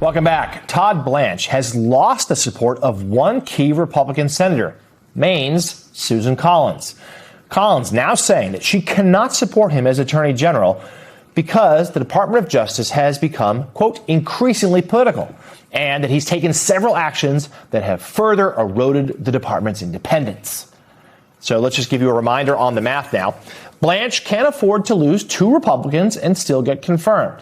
Welcome back. Todd Blanche has lost the support of one key Republican senator, Maine's Susan Collins. Collins now saying that she cannot support him as Attorney General because the Department of Justice has become, quote, increasingly political, and that he's taken several actions that have further eroded the department's independence. So let's just give you a reminder on the math now. Blanche can't afford to lose two Republicans and still get confirmed.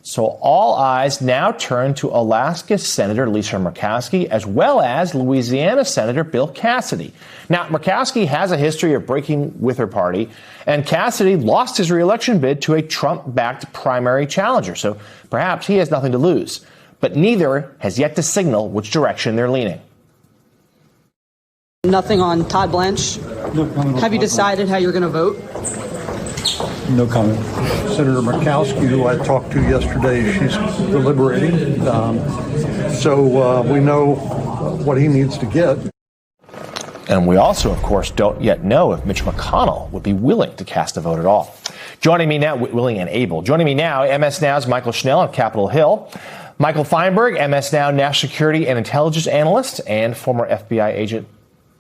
So all eyes now turn to Alaska Senator Lisa Murkowski as well as Louisiana Senator Bill Cassidy. Now, Murkowski has a history of breaking with her party, and Cassidy lost his reelection bid to a Trump-backed primary challenger. So perhaps he has nothing to lose. But neither has yet to signal which direction they're leaning. Nothing on Todd Blanche? No comment. Have you decided how you're going to vote? No comment. Senator Murkowski, who I talked to yesterday, she's deliberating. So we know what he needs to get. And we also, of course, don't yet know if Mitch McConnell would be willing to cast a vote at all. Joining me now, willing and able. Joining me now, MS Now's Michael Schnell on Capitol Hill. Michael Feinberg, MS Now National Security and Intelligence Analyst and former FBI agent,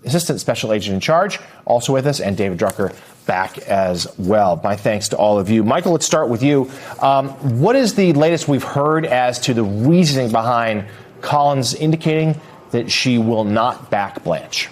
Assistant Special Agent in Charge, also with us, and David Drucker back as well. My thanks to all of you. Michael, let's start with you. What is the latest we've heard as to the reasoning behind Collins indicating that she will not back Blanche?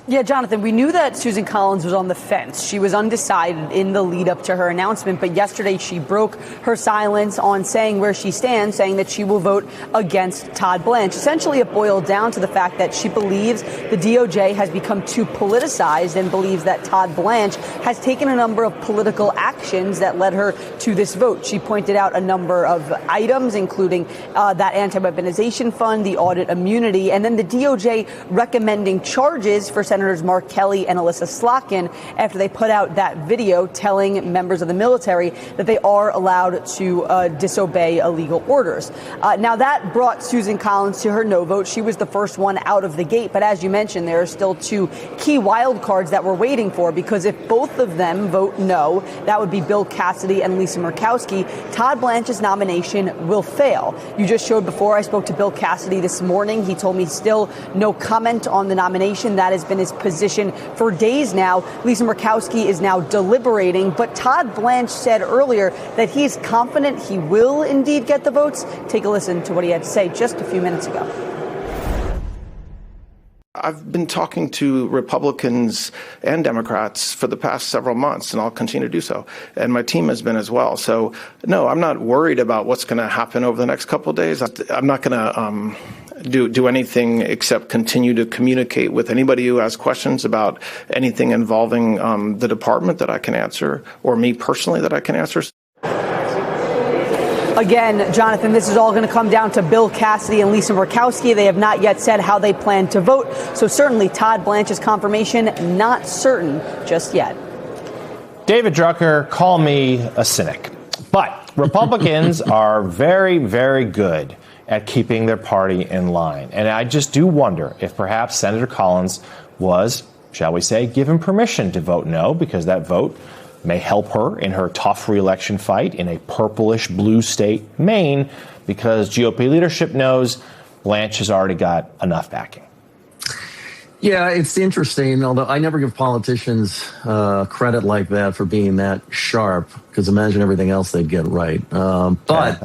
Yeah, Jonathan, we knew that Susan Collins was on the fence. She was undecided in the lead up to her announcement, but yesterday she broke her silence on saying where she stands, saying that she will vote against Todd Blanche. Essentially, it boiled down to the fact that she believes the DOJ has become too politicized and believes that Todd Blanche has taken a number of political actions that led her to this vote. She pointed out a number of items, including that anti-weaponization fund, the audit immunity, and then the DOJ recommending charges for Senators Mark Kelly and Alyssa Slotkin after they put out that video telling members of the military that they are allowed to disobey illegal orders. Now, that brought Susan Collins to her no vote. She was the first one out of the gate. But as you mentioned, there are still two key wild cards that we're waiting for, because if both of them vote no, that would be Bill Cassidy and Lisa Murkowski, Todd Blanche's nomination will fail. You just showed before, I spoke to Bill Cassidy this morning. He told me still no comment on the nomination. That has been his position for days now. Lisa Murkowski is now deliberating, but Todd Blanche said earlier that he's confident he will indeed get the votes. Take a listen to what he had to say just a few minutes ago. I've been talking to Republicans and Democrats for the past several months, and I'll continue to do so. And my team has been as well. So, no, I'm not worried about what's going to happen over the next couple of days. I'm not going to do anything except continue to communicate with anybody who has questions about anything involving the department that I can answer, or me personally that I can answer. Again, Jonathan, this is all going to come down to Bill Cassidy and Lisa Murkowski. They have not yet said how they plan to vote. So certainly Todd Blanche's confirmation, not certain just yet. David Drucker, call me a cynic. But Republicans are very, very good at keeping their party in line. And I just do wonder if perhaps Senator Collins was, shall we say, given permission to vote no, because that vote may help her in her tough reelection fight in a purplish blue state, Maine, because GOP leadership knows Blanche has already got enough backing. Yeah, it's interesting, although I never give politicians credit like that for being that sharp, because imagine everything else they'd get right. But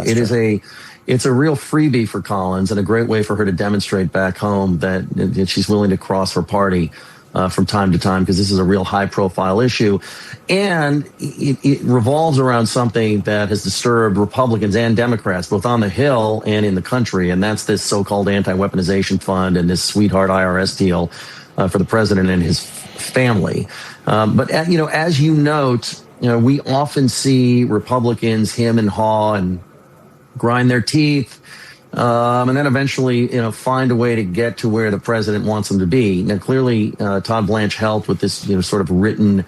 it's a real freebie for Collins and a great way for her to demonstrate back home that she's willing to cross her party from time to time, because this is a real high-profile issue. And it revolves around something that has disturbed Republicans and Democrats, both on the Hill and in the country, and that's this so-called anti-weaponization fund and this sweetheart IRS deal for the president and his family. But, as you note, we often see Republicans hem and haw and grind their teeth, and then eventually, find a way to get to where the president wants them to be. Now, clearly, Todd Blanche helped with this, sort of written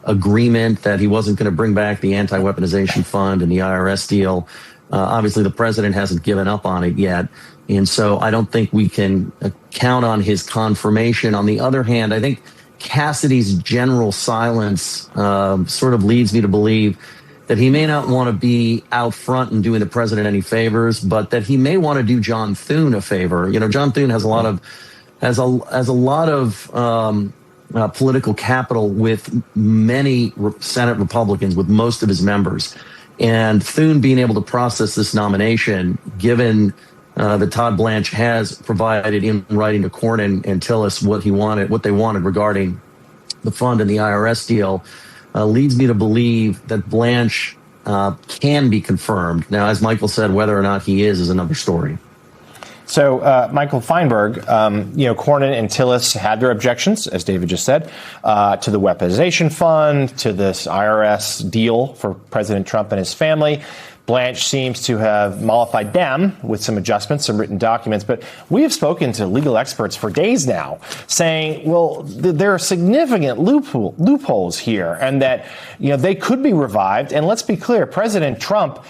agreement that he wasn't going to bring back the anti-weaponization fund and the IRS deal. Obviously, the president hasn't given up on it yet. And so I don't think we can count on his confirmation. On the other hand, I think Cassidy's general silence sort of leads me to believe that he may not want to be out front and doing the president any favors, but that he may want to do John Thune a favor. You know, John Thune has a lot of political capital with many Senate Republicans, with most of his members. And Thune being able to process this nomination, given that Todd Blanche has provided in writing to Cornyn and Tillis what they wanted regarding the fund and the IRS deal, leads me to believe that Blanche can be confirmed. Now, as Michael said, whether or not he is another story. So, Michael Feinberg, Cornyn and Tillis had their objections, as David just said, to the weaponization fund, to this IRS deal for President Trump and his family. Blanche seems to have mollified them with some adjustments, some written documents. But we have spoken to legal experts for days now saying, well, there are significant loopholes here and that, they could be revived. And let's be clear, President Trump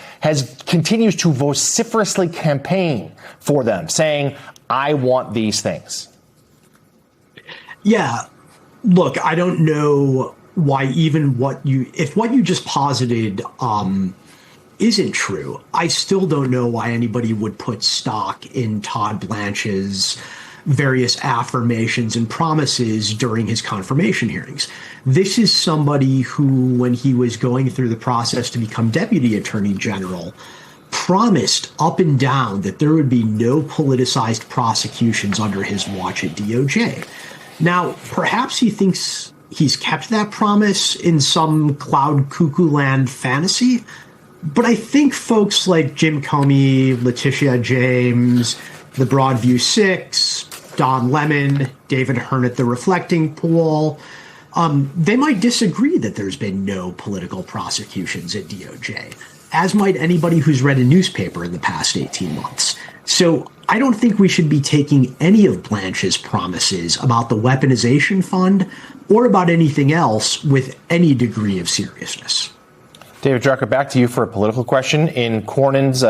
continues to vociferously campaign for them, saying, I want these things. Yeah. Look, I don't know why even if what you just posited, isn't true. I still don't know why anybody would put stock in Todd Blanche's various affirmations and promises during his confirmation hearings. This is somebody who, when he was going through the process to become Deputy Attorney General, promised up and down that there would be no politicized prosecutions under his watch at DOJ. Now, perhaps he thinks he's kept that promise in some cloud cuckoo land fantasy. But I think folks like Jim Comey, Letitia James, the Broadview Six, Don Lemon, David Hearn at the Reflecting Pool, they might disagree that there's been no political prosecutions at DOJ, as might anybody who's read a newspaper in the past 18 months. So I don't think we should be taking any of Blanche's promises about the weaponization fund or about anything else with any degree of seriousness. David Drucker, back to you for a political question. In Cornyn's,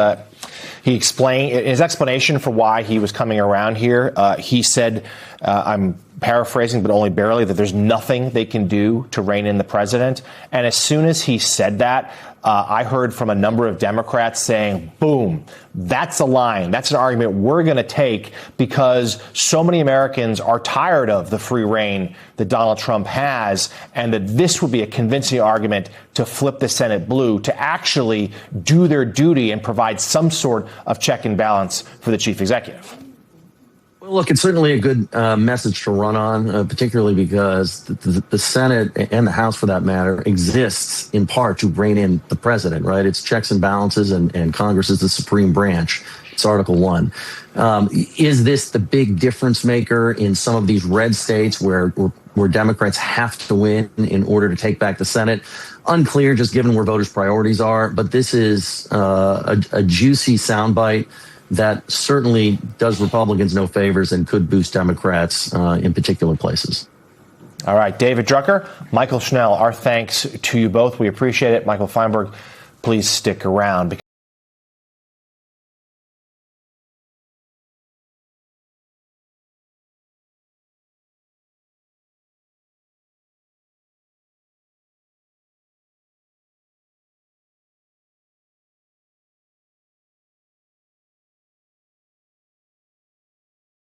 he explained his explanation for why he was coming around here. He said, I'm paraphrasing, but only barely, that there's nothing they can do to rein in the president. And as soon as he said that, I heard from a number of Democrats saying, boom, that's a line. That's an argument we're going to take because so many Americans are tired of the free reign that Donald Trump has, and that this would be a convincing argument to flip the Senate blue, to actually do their duty and provide some sort of check and balance for the chief executive. Well, look, it's certainly a good message to run on, particularly because the Senate and the House, for that matter, exists in part to rein in the president, right? It's checks and balances, and Congress is the supreme branch. It's Article 1. Is this the big difference maker in some of these red states where Democrats have to win in order to take back the Senate? Unclear, just given where voters' priorities are. But this is a juicy soundbite that certainly does Republicans no favors and could boost Democrats in particular places. All right, David Drucker, Michael Schnell, our thanks to you both. We appreciate it. Michael Feinberg, please stick around.